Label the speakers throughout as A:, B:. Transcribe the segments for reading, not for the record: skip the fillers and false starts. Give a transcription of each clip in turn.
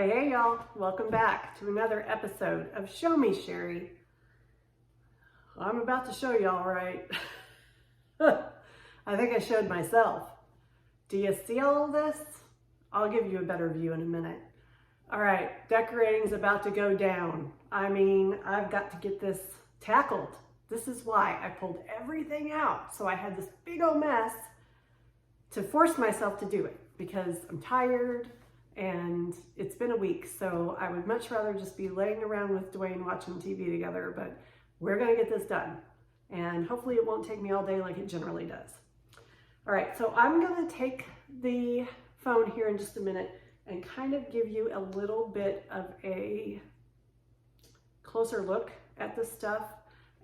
A: Hey y'all, welcome back to another episode of Show Me Sherry. I'm about to show y'all, right? I think I showed myself. Do you see all of this? I'll give you a better view in a minute. All right, decorating's about to go down. I mean, I've got to get this tackled. This is why I pulled everything out. So I had this big old mess to force myself to do it because I'm tired and it's been a week. So I would much rather just be laying around with Dwayne watching TV together, but we're gonna get this done. And hopefully it won't take me all day like it generally does. All right, so I'm gonna take the phone here in just a minute and kind of give you a little bit of a closer look at this stuff.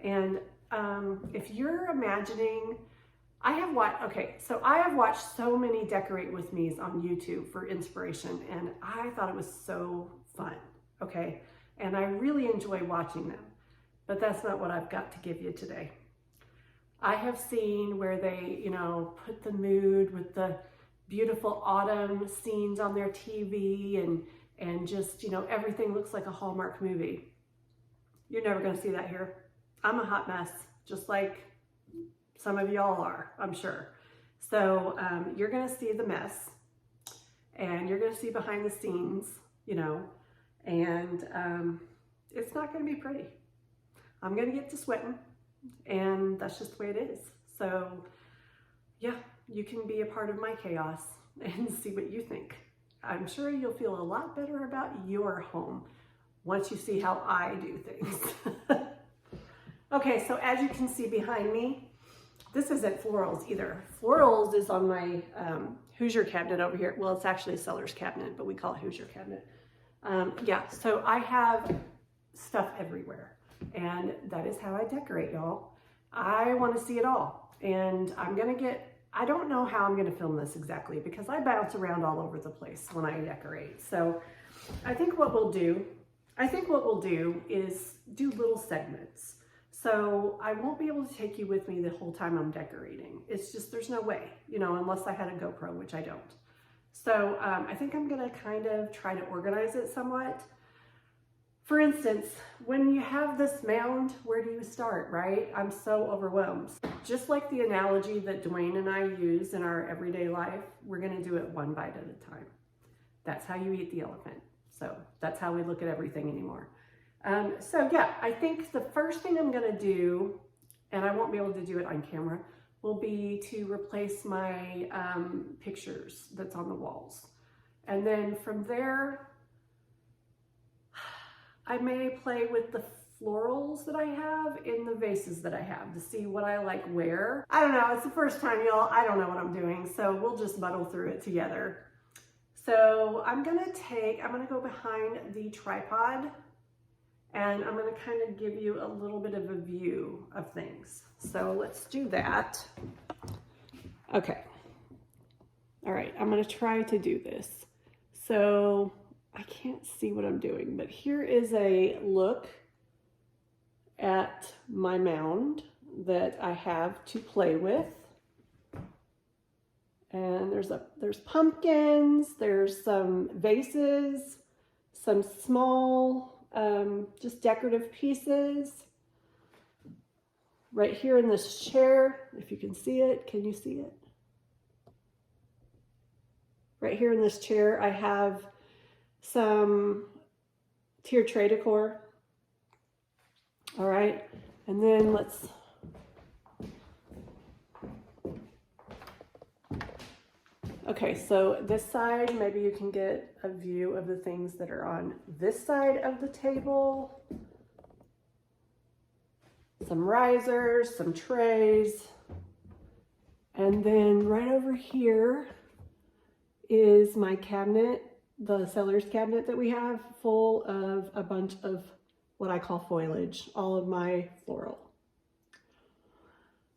A: And if you're imagining, I have watched so many Decorate With Me's on YouTube for inspiration, and I thought it was so fun, okay? And I really enjoy watching them, but that's not what I've got to give you today. I have seen where they, put the mood with the beautiful autumn scenes on their TV and just, everything looks like a Hallmark movie. You're never gonna see that here. I'm a hot mess, just like some of y'all are, I'm sure. So you're gonna see the mess and you're gonna see behind the scenes, and it's not gonna be pretty. I'm gonna get to sweating and that's just the way it is. So yeah, you can be a part of my chaos and see what you think. I'm sure you'll feel a lot better about your home once you see how I do things. Okay, so as you can see behind me, this isn't florals either. Florals is on my Hoosier cabinet over here. Well, it's actually a seller's cabinet, but we call it Hoosier cabinet. Yeah, so I have stuff everywhere, and that is how I decorate, y'all. I want to see it all, and I don't know how I'm gonna film this exactly because I bounce around all over the place when I decorate. So I think what we'll do is do little segments. So I won't be able to take you with me the whole time I'm decorating. It's just, there's no way, unless I had a GoPro, which I don't. So I think I'm gonna kind of try to organize it somewhat. For instance, when you have this mound, where do you start, right? I'm so overwhelmed. Just like the analogy that Dwayne and I use in our everyday life, we're gonna do it one bite at a time. That's how you eat the elephant. So that's how we look at everything anymore. So yeah, I think the first thing I'm gonna do, and I won't be able to do it on camera, will be to replace my pictures that's on the walls. And then from there, I may play with the florals that I have in the vases that I have to see what I like where. I don't know, it's the first time, y'all. I don't know what I'm doing, so we'll just muddle through it together. So I'm gonna go behind the tripod and I'm gonna kind of give you a little bit of a view of things. So let's do that. Okay. All right, I'm gonna try to do this. So I can't see what I'm doing, but here is a look at my mound that I have to play with. And there's pumpkins, there's some vases, some small, just decorative pieces. Right here in this chair, if you can see it, can you see it? Right here in this chair, I have some tier tray decor. All right, and then okay, so this side, maybe you can get a view of the things that are on this side of the table. Some risers, some trays. And then right over here is my cabinet, the seller's cabinet that we have, full of a bunch of what I call foliage, all of my floral.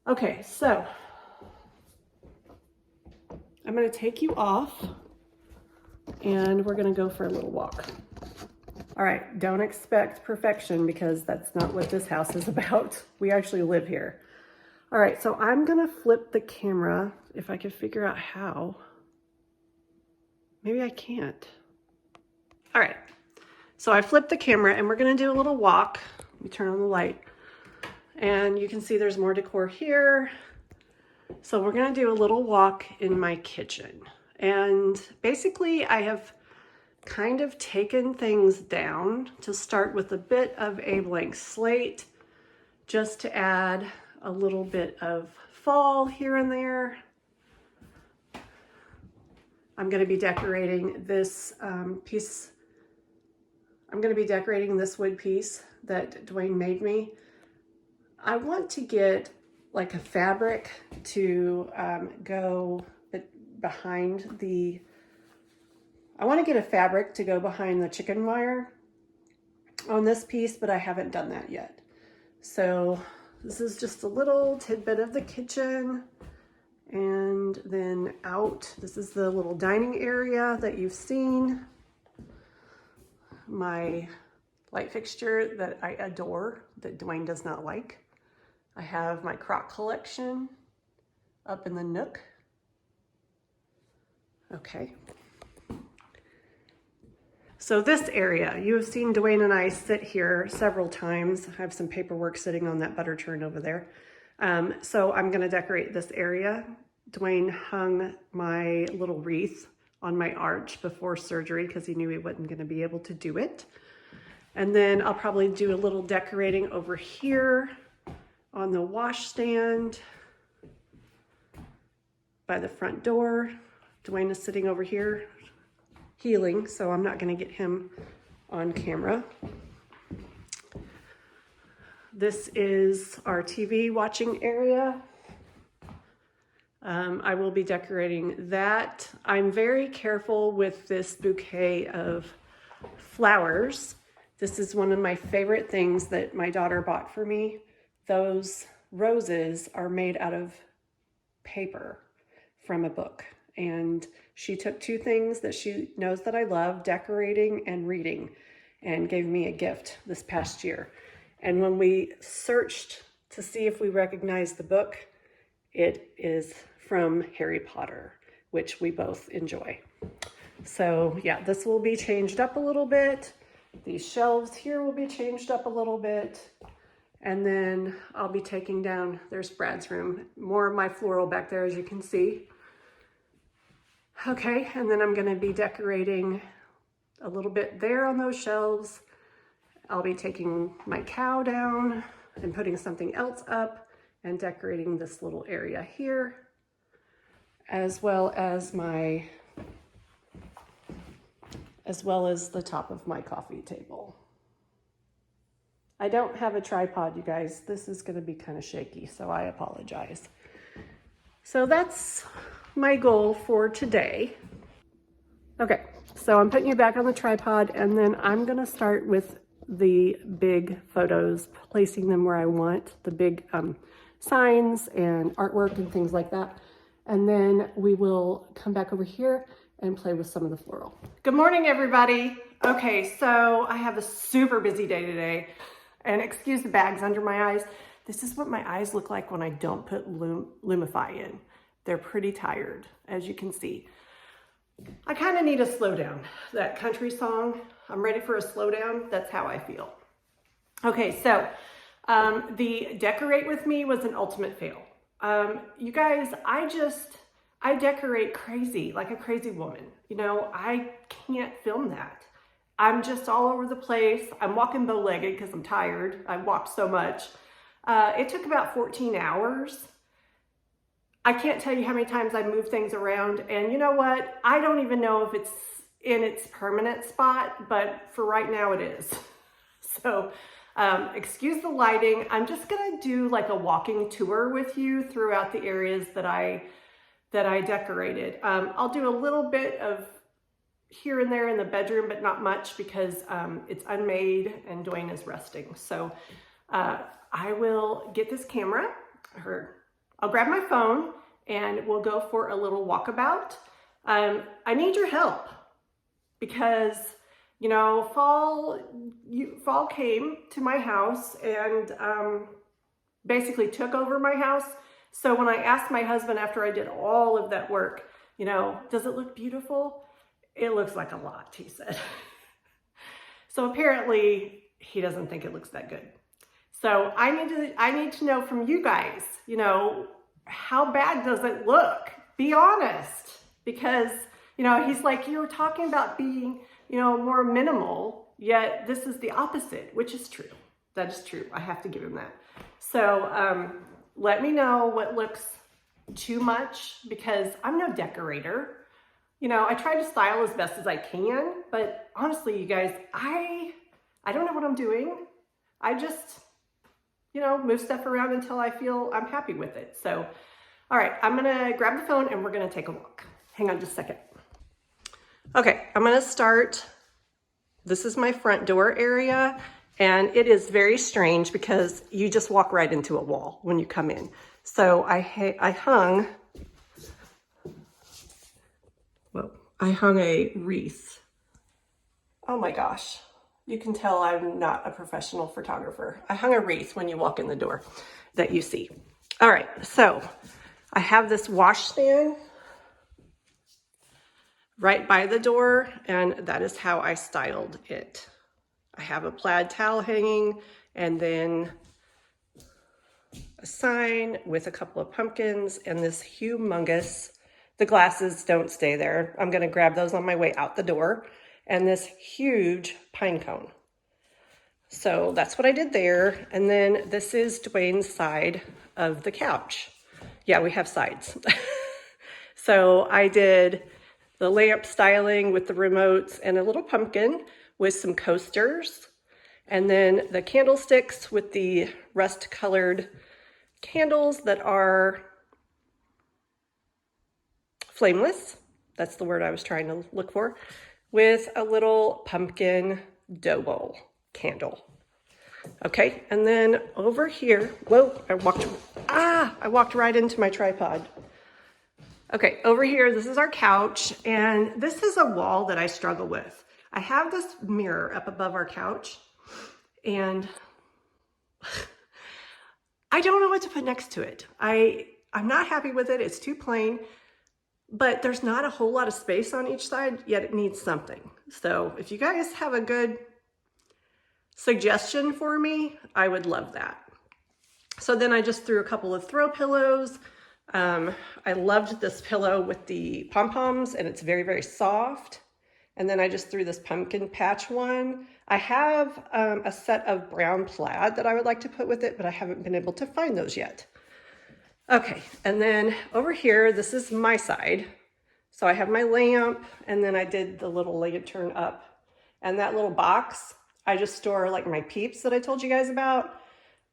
A: Okay, so I'm going to take you off and we're going to go for a little walk. All right, don't expect perfection because that's not what this house is about. We actually live here. All right, so I'm going to flip the camera if I can figure out how. Maybe I can't. All right, so I flipped the camera and we're gonna do a little walk. Let me turn on the light. And you can see there's more decor here. So we're gonna do a little walk in my kitchen. And basically I have kind of taken things down to start with a bit of a blank slate, just to add a little bit of fall here and there. I'm going to be decorating this piece. I'm going to be decorating this wood piece that Dwayne made me. I want to get like a fabric to go behind the, I want to get a fabric to go behind the chicken wire on this piece, but I haven't done that yet. So this is just a little tidbit of the kitchen. And then out, this is the little dining area that you've seen. My light fixture that I adore, that Dwayne does not like. I have my crock collection up in the nook. Okay. So this area, you have seen Dwayne and I sit here several times. I have some paperwork sitting on that butter churn over there. So I'm gonna decorate this area. Dwayne hung my little wreath on my arch before surgery because he knew he wasn't gonna be able to do it. And then I'll probably do a little decorating over here on the washstand by the front door. Dwayne is sitting over here healing, so I'm not gonna get him on camera. This is our TV watching area. I will be decorating that. I'm very careful with this bouquet of flowers. This is one of my favorite things that my daughter bought for me. Those roses are made out of paper from a book. And she took two things that she knows that I love, decorating and reading, and gave me a gift this past year. And when we searched to see if we recognized the book, it is from Harry Potter, which we both enjoy. So yeah, this will be changed up a little bit. These shelves here will be changed up a little bit. And then I'll be taking down, there's Brad's room, more of my floral back there, as you can see. Okay, and then I'm gonna be decorating a little bit there on those shelves. I'll be taking my cow down and putting something else up and decorating this little area here, as well as the top of my coffee table. I don't have a tripod, you guys. This is gonna be kind of shaky, so I apologize. So that's my goal for today. Okay, so I'm putting you back on the tripod, and then I'm gonna start with the big photos, placing them where I want, the big signs and artwork and things like that. And then we will come back over here and play with some of the floral. Good morning, everybody. Okay, so I have a super busy day today, and excuse the bags under my eyes. This is what my eyes look like when I don't put Lumify in. They're pretty tired, as you can see. I kind of need a slowdown. That country song, I'm ready for a slowdown. That's how I feel. Okay, so the decorate with me was an ultimate fail. You guys, I decorate crazy, like a crazy woman. You know, I can't film that. I'm just all over the place. I'm walking bow-legged because I'm tired. I walked so much. It took about 14 hours. I can't tell you how many times I moved things around, and you know what? I don't even know if it's in its permanent spot, but for right now it is. So excuse the lighting. I'm just gonna do like a walking tour with you throughout the areas that I decorated. I'll do a little bit of here and there in the bedroom, but not much because it's unmade and Dwayne is resting. So I will get this camera, I'll grab my phone and we'll go for a little walkabout. I need your help because, you know, fall came to my house and basically took over my house. So when I asked my husband after I did all of that work, you know, does it look beautiful? It looks like a lot, he said. So apparently he doesn't think it looks that good. So I need to know from you guys, you know, how bad does it look? Be honest, because, you know, he's like, you were talking about being, you know, more minimal, yet this is the opposite, which is true. That is true. I have to give him that. So let me know what looks too much, because I'm no decorator. You know, I try to style as best as I can, but honestly, you guys, I don't know what I'm doing. I just, you know, move stuff around until I feel I'm happy with it. So, all right, I'm gonna grab the phone and we're gonna take a walk. Hang on just a second. Okay, I'm gonna start. This is my front door area, and it is very strange because you just walk right into a wall when you come in. So I hung a wreath. Oh my gosh. You can tell I'm not a professional photographer. I hung a wreath when you walk in the door that you see. All right, so I have this washstand right by the door, and that is how I styled it. I have a plaid towel hanging, and then a sign with a couple of pumpkins and this humongous, the glasses don't stay there. I'm gonna grab those on my way out the door, and this huge pine cone. So that's what I did there. And then this is Dwayne's side of the couch. Yeah, we have sides. So I did the lamp styling with the remotes and a little pumpkin with some coasters. And then the candlesticks with the rust colored candles that are flameless. That's the word I was trying to look for, with a little pumpkin dough bowl candle. Okay, and then over here, whoa, I walked right into my tripod. Okay, over here, this is our couch, and this is a wall that I struggle with. I have this mirror up above our couch, and I don't know what to put next to it. I'm not happy with it. It's too plain, but there's not a whole lot of space on each side, yet it needs something. So if you guys have a good suggestion for me, I would love that. So then I just threw a couple of throw pillows. I loved this pillow with the pom-poms, and it's very, very soft. And then I just threw this pumpkin patch one. I have a set of brown plaid that I would like to put with it, but I haven't been able to find those yet. Okay, and then over here, this is my side. So I have my lamp, and then I did the little lantern up. And that little box, I just store like my peeps that I told you guys about,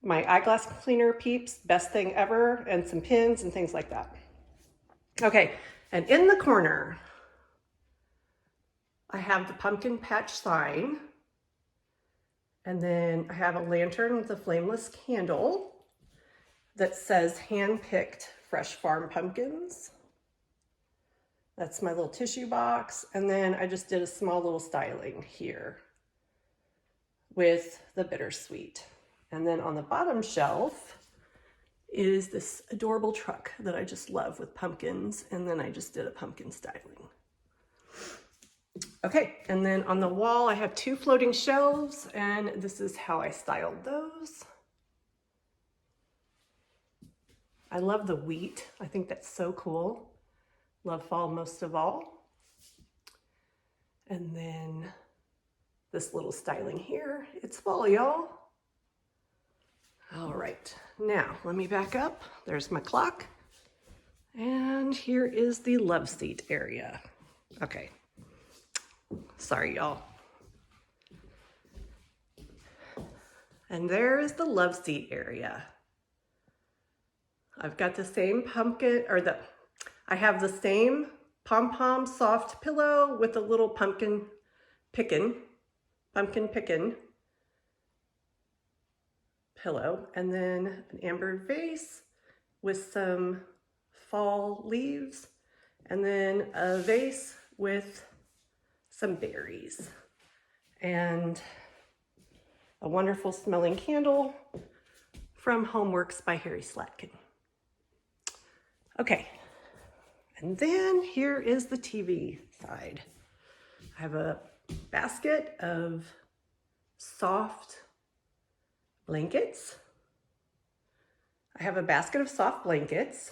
A: my eyeglass cleaner peeps, best thing ever, and some pins and things like that. Okay, and in the corner, I have the pumpkin patch sign, and then I have a lantern with a flameless candle that says hand-picked fresh farm pumpkins. That's my little tissue box, and then I just did a small little styling here with the bittersweet. And then on the bottom shelf is this adorable truck that I just love with pumpkins, and then I just did a pumpkin styling. Okay, and then on the wall I have two floating shelves, and this is how I styled those. I love the wheat. I think that's so cool. Love fall most of all. And then this little styling here. It's fall, y'all. All right, now let me back up. There's my clock. And here is the love seat area. Okay, sorry, y'all. And there is the love seat area. I've got the same pumpkin, I have the same pom-pom soft pillow with a little pumpkin pickin' pillow, and then an amber vase with some fall leaves, and then a vase with some berries, and a wonderful smelling candle from Homeworks by Harry Slatkin. Okay, and then here is the TV side. I have a basket of soft blankets. I have a basket of soft blankets.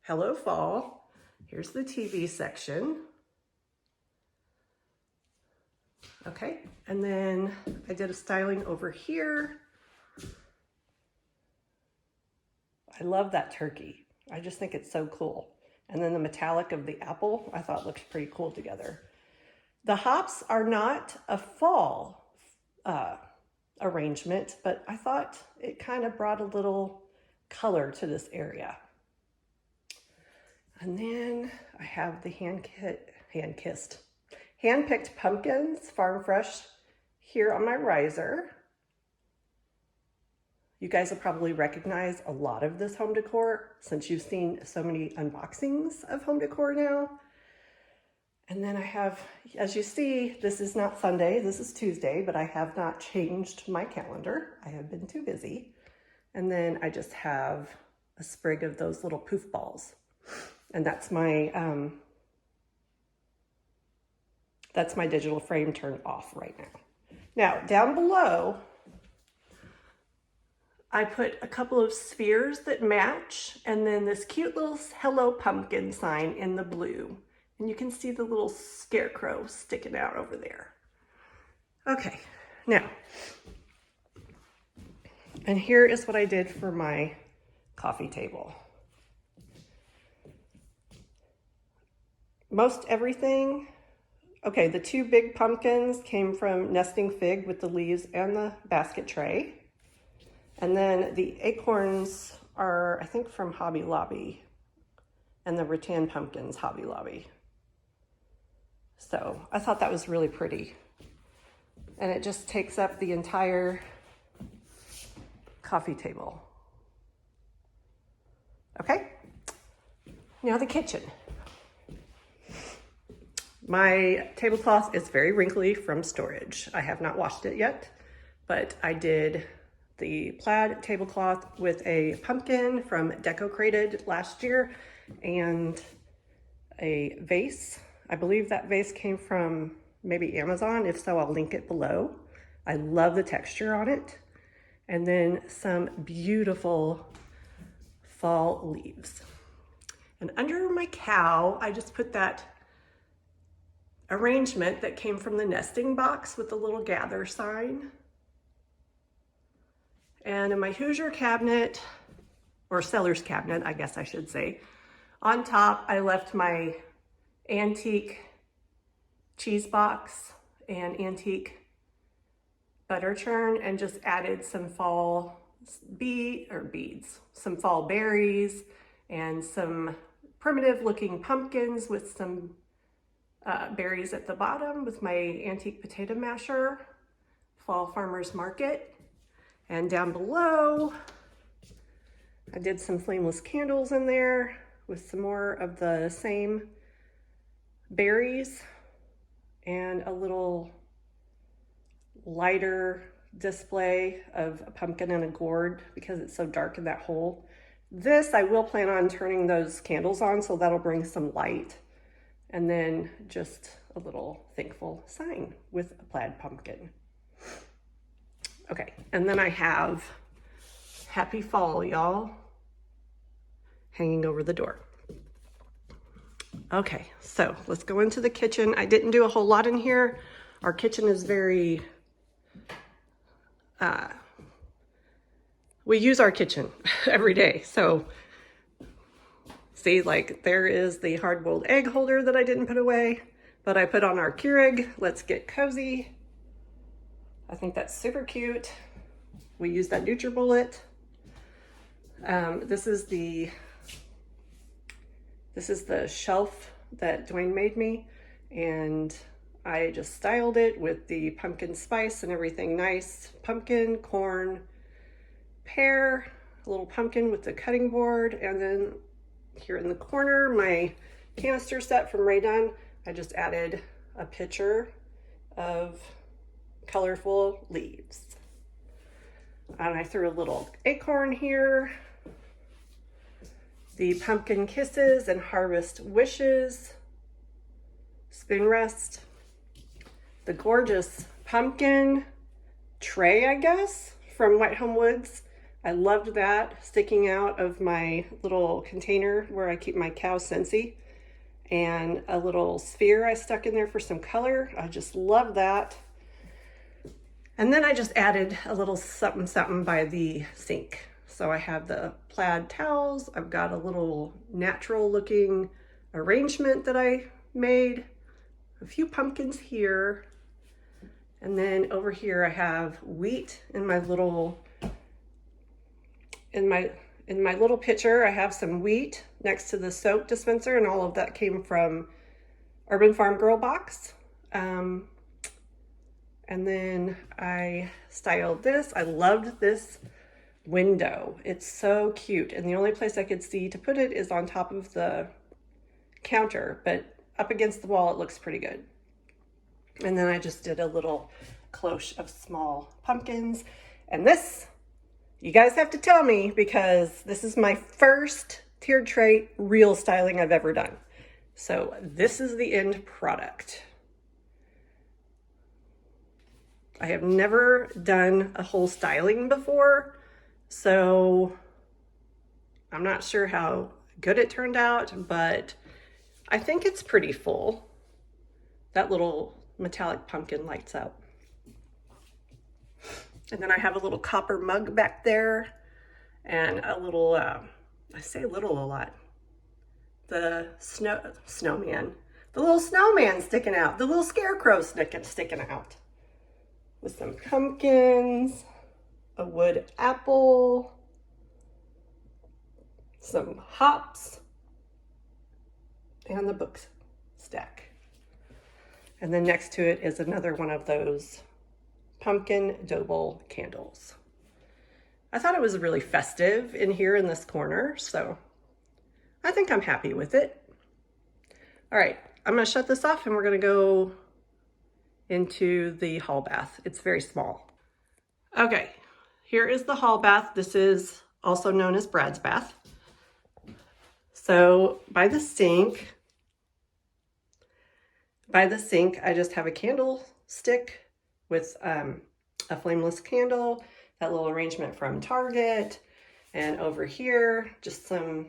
A: Hello Fall. Here's the TV section. Okay, and then I did a styling over here. I love that turkey. I just think it's so cool. And then the metallic of the apple, I thought looked pretty cool together. The hops are not a fall arrangement, but I thought it kind of brought a little color to this area. And then I have the hand-picked pumpkins, farm fresh, here on my riser. You guys will probably recognize a lot of this home decor since you've seen so many unboxings of home decor now. And then I have, as you see, this is not Sunday, this is Tuesday, but I have not changed my calendar. I have been too busy. And then I just have a sprig of those little poof balls. And that's my digital frame turned off right now. Now, down below, I put a couple of spheres that match, and then this cute little Hello Pumpkin sign in the blue. And you can see the little scarecrow sticking out over there. Okay, now, and here is what I did for my coffee table. Most everything, okay, the two big pumpkins came from Nesting Fig with the leaves and the basket tray. And then the acorns are, I think, from Hobby Lobby, and the rattan pumpkins, Hobby Lobby. So I thought that was really pretty. And it just takes up the entire coffee table. Okay, now the kitchen. My tablecloth is very wrinkly from storage. I have not washed it yet, but I did the plaid tablecloth with a pumpkin from Deco last year and a vase. I believe that vase came from maybe Amazon. If so, I'll link it below. I love the texture on it. And then some beautiful fall leaves. And under my cow, I just put that arrangement that came from the nesting box with the little gather sign. And in my Hoosier cabinet, or seller's cabinet, I guess I should say, on top, I left my antique cheese box and antique butter churn and just added some fall beads, some fall berries and some primitive looking pumpkins with some berries at the bottom with my antique potato masher, Fall Farmers Market. And down below, I did some flameless candles in there with some more of the same berries and a little lighter display of a pumpkin and a gourd because it's so dark in that hole. This, I will plan on turning those candles on, so that'll bring some light. And then just a little thankful sign with a plaid pumpkin. Okay, and then I have Happy Fall, y'all, hanging over the door. Okay, so let's go into the kitchen. I didn't do a whole lot in here. Our kitchen is very, we use our kitchen every day. So see, like there is the hard-boiled egg holder that I didn't put away, but I put on our Keurig. Let's get cozy. I think that's super cute. We use that NutriBullet. This is the shelf that Dwayne made me, and I just styled it with the pumpkin spice and everything nice. Pumpkin, corn, pear, a little pumpkin with the cutting board, and then here in the corner, my canister set from Ray Dunn, I just added a picture of colorful leaves. And I threw a little acorn here, the pumpkin kisses and harvest wishes, spoon rest, the gorgeous pumpkin tray, I guess, from White Home Woods. I loved that sticking out of my little container where I keep my cow Scentsy, and a little sphere I stuck in there for some color. I just love that. And then I just added a little something something by the sink. So I have the plaid towels. I've got a little natural looking arrangement that I made. A few pumpkins here. And then over here I have wheat in my little, in my little pitcher. I have some wheat next to the soap dispenser, and all of that came from Urban Farm Girl box. And then I styled this. I loved this window. It's so cute. And the only place I could see to put it is on top of the counter, but up against the wall, it looks pretty good. And then I just did a little cloche of small pumpkins. And this, you guys have to tell me, because this is my first tiered tray real styling I've ever done. So this is the end product. I have never done a whole styling before, so I'm not sure how good it turned out, but I think it's pretty full. That little metallic pumpkin lights up. And then I have a little copper mug back there, and a little, I say little a lot, the snowman. The little snowman sticking out, the little scarecrow sticking out. With some pumpkins, a wood apple, some hops, and the book stack. And then next to it is another one of those pumpkin dough bowl candles. I thought it was really festive in here in this corner, so I think I'm happy with it. All right, I'm gonna shut this off and we're gonna go into the hall bath. It's very small. Okay, here is the hall bath. This is also known as Brad's bath. So by the sink, I just have a candlestick with a flameless candle, that little arrangement from Target, and over here, just some,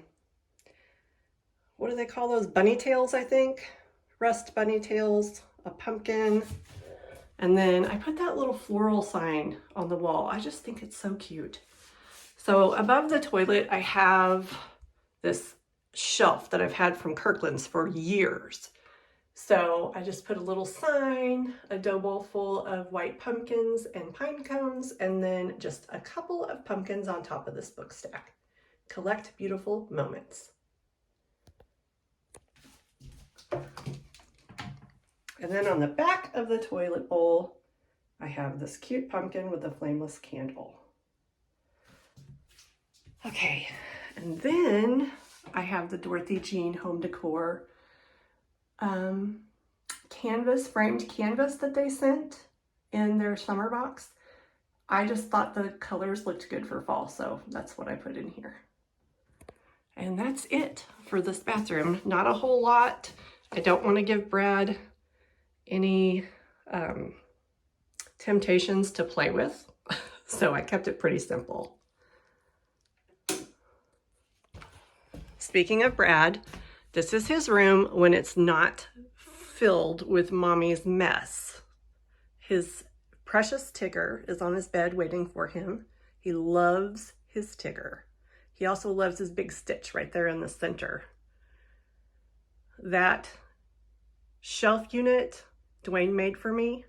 A: what do they call those? Bunny tails, I think. Rust bunny tails, a pumpkin, and then I put that little floral sign on the wall. I just think it's so cute. So above the toilet, I have this shelf that I've had from Kirkland's for years. So I just put a little sign, a dough bowl full of white pumpkins and pine cones, and then just a couple of pumpkins on top of this book stack. Collect beautiful moments. And then on the back of the toilet bowl, I have this cute pumpkin with a flameless candle. Okay, and then I have the Dorothy Jean home decor canvas, framed canvas that they sent in their summer box. I just thought the colors looked good for fall, so that's what I put in here. And that's it for this bathroom. Not a whole lot. I don't want to give Brad any temptations to play with, so I kept it pretty simple. Speaking of Brad, this is his room when it's not filled with mommy's mess. His precious Tigger is on his bed waiting for him. He loves his Tigger. He also loves his big Stitch right there in the center. That shelf unit Dwayne made for me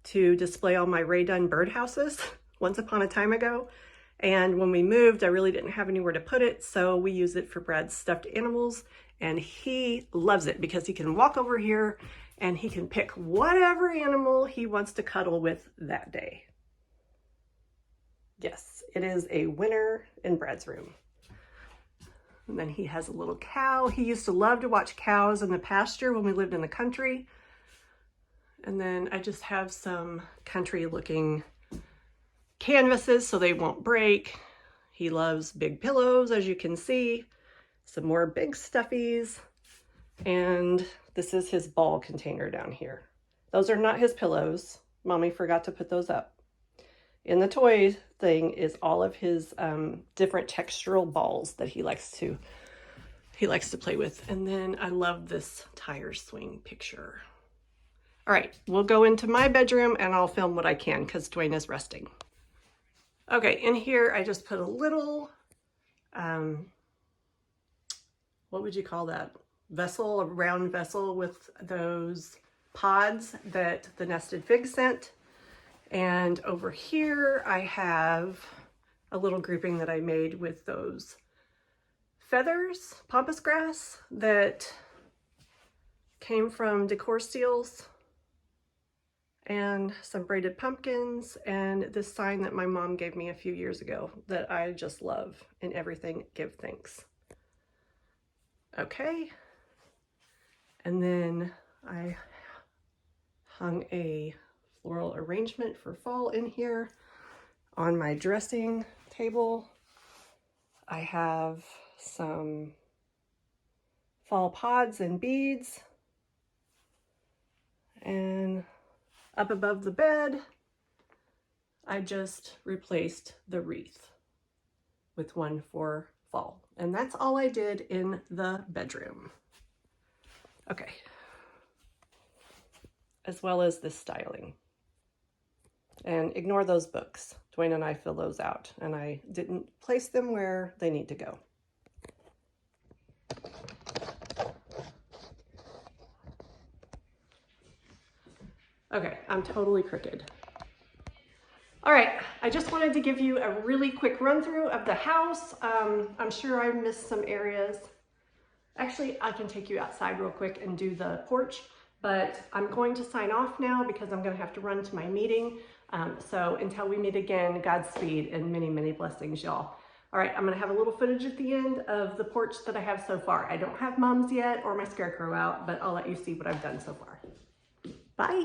A: to display all my Ray Dunn birdhouses once upon a time ago. And when we moved, I really didn't have anywhere to put it, so we use it for Brad's stuffed animals, and he loves it because he can walk over here and he can pick whatever animal he wants to cuddle with that day. Yes, it is a winner in Brad's room. And then he has a little cow. He used to love to watch cows in the pasture when we lived in the country. And then I just have some country looking canvases so they won't break. He loves big pillows, as you can see. Some more big stuffies. And this is his ball container down here. Those are not his pillows. Mommy forgot to put those up. in the toy thing is all of his different textural balls that he likes to play with. And then I love this tire swing picture. All right, we'll go into my bedroom and I'll film what I can because Dwayne is resting. Okay, in here I just put a little, what would you call that? Vessel, a round vessel with those pods that the nested fig sent. And over here I have a little grouping that I made with those feathers, pampas grass that came from Decor Steals, and some braided pumpkins, and this sign that my mom gave me a few years ago that I just love. In everything, give thanks. Okay. And then I hung a floral arrangement for fall in here. On my dressing table, I have some fall pods and beads. And up above the bed, I just replaced the wreath with one for fall. And that's all I did in the bedroom. Okay. As well as this styling. And ignore those books. Dwayne and I fill those out, and I didn't place them where they need to go. Okay, I'm totally crooked. All right, I just wanted to give you a really quick run through of the house. I'm sure I missed some areas. Actually, I can take you outside real quick and do the porch, but I'm going to sign off now because I'm going to have to run to my meeting. So until we meet again, Godspeed and many, many blessings, y'all. All right, I'm going to have a little footage at the end of the porch that I have so far. I don't have mums yet or my scarecrow out, but I'll let you see what I've done so far. Bye.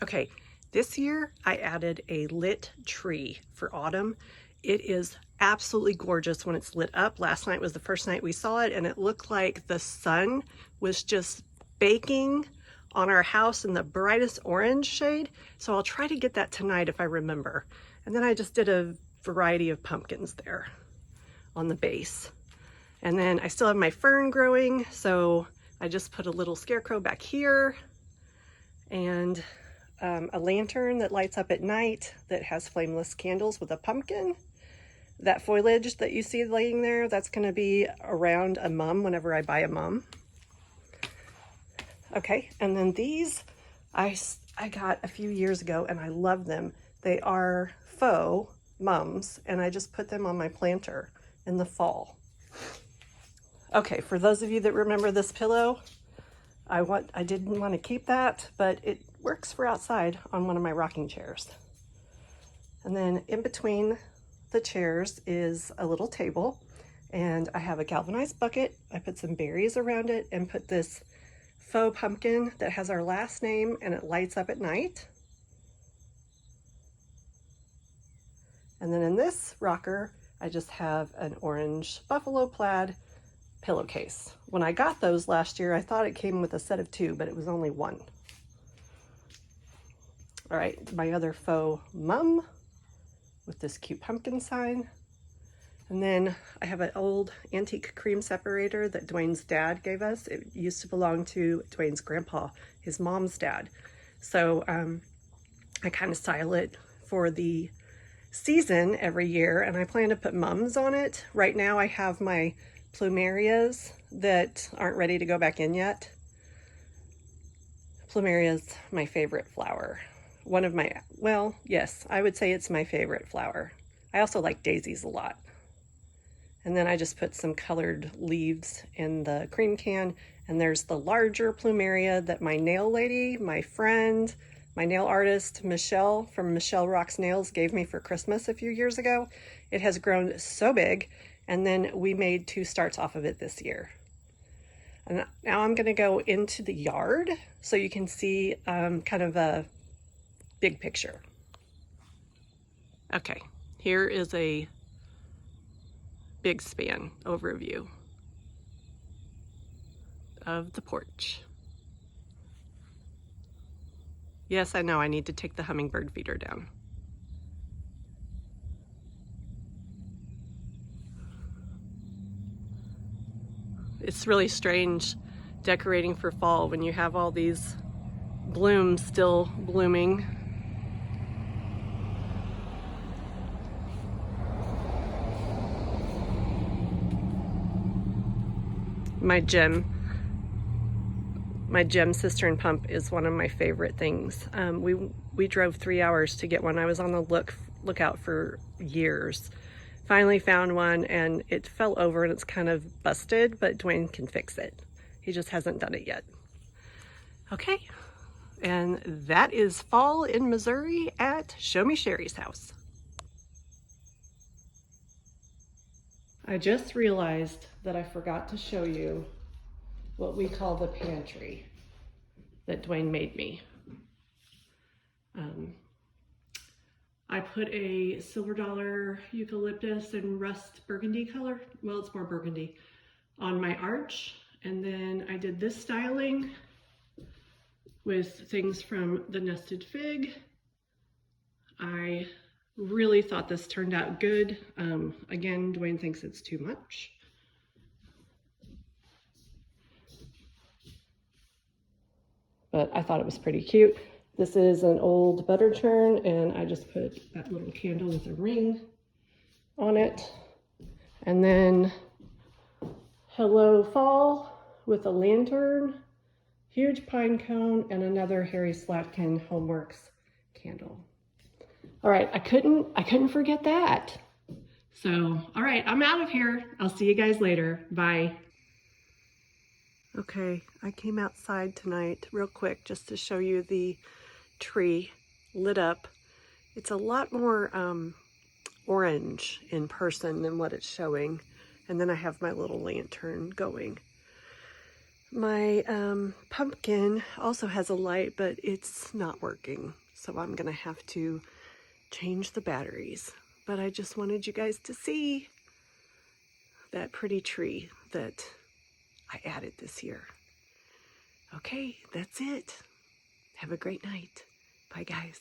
A: Okay, this year I added a lit tree for autumn. It is absolutely gorgeous when it's lit up. Last night was the first night we saw it, and it looked like the sun was just baking on our house in the brightest orange shade. So I'll try to get that tonight if I remember. And then I just did a variety of pumpkins there on the base. And then I still have my fern growing, so I just put a little scarecrow back here and a lantern that lights up at night that has flameless candles with a pumpkin. That foliage that you see laying there, that's going to be around a mum whenever I buy a mum. Okay, and then these I got a few years ago and I love them. They are faux mums, and I just put them on my planter in the fall. Okay, for those of you that remember this pillow, I didn't want to keep that, but it works for outside on one of my rocking chairs. And then in between the chairs is a little table, and I have a galvanized bucket. I put some berries around it and put this faux pumpkin that has our last name, and it lights up at night. And then in this rocker, I just have an orange buffalo plaid pillowcase. When I got those last year, I thought it came with a set of 2, but it was only 1. All right, my other faux mum with this cute pumpkin sign. And then I have an old antique cream separator that Dwayne's dad gave us. It used to belong to Dwayne's grandpa, his mom's dad. So I kind of style it for the season every year, and I plan to put mums on it. Right now I have my plumerias that aren't ready to go back in yet. Plumeria's my favorite flower. One of my, well, yes, I would say it's my favorite flower. I also like daisies a lot. And then I just put some colored leaves in the cream can, and there's the larger plumeria that my nail lady, my friend, my nail artist, Michelle from Michelle Rocks Nails gave me for Christmas a few years ago. It has grown so big, and then we made 2 starts off of it this year. And now I'm gonna go into the yard so you can see kind of a big picture. Okay, here is a big span overview of the porch. Yes, I know, I need to take the hummingbird feeder down. It's really strange decorating for fall when you have all these blooms still blooming. My gem cistern pump is one of my favorite things. We drove 3 hours to get one. I was on the lookout for years. Finally found one, and it fell over and it's kind of busted, but Dwayne can fix it. He just hasn't done it yet. Okay, and that is fall in Missouri at Show Me Sherry's house. I just realized that I forgot to show you what we call the pantry that Dwayne made me. I put a silver dollar eucalyptus and rust burgundy color, well, it's more burgundy, on my arch. And then I did this styling with things from the Nested Fig. I really thought this turned out good. Again, Dwayne thinks it's too much. But I thought it was pretty cute. This is an old butter churn, and I just put that little candle with a ring on it. And then Hello Fall with a lantern, huge pine cone, and another Harry Slatkin Homeworks candle. All right, I couldn't forget that. So, all right, I'm out of here. I'll see you guys later. Bye. Okay, I came outside tonight real quick just to show you the tree lit up. It's a lot more orange in person than what it's showing. And then I have my little lantern going. My pumpkin also has a light, but it's not working. So I'm gonna have to change the batteries. But I just wanted you guys to see that pretty tree that I added this year. Okay, that's it. Have a great night. Bye, guys.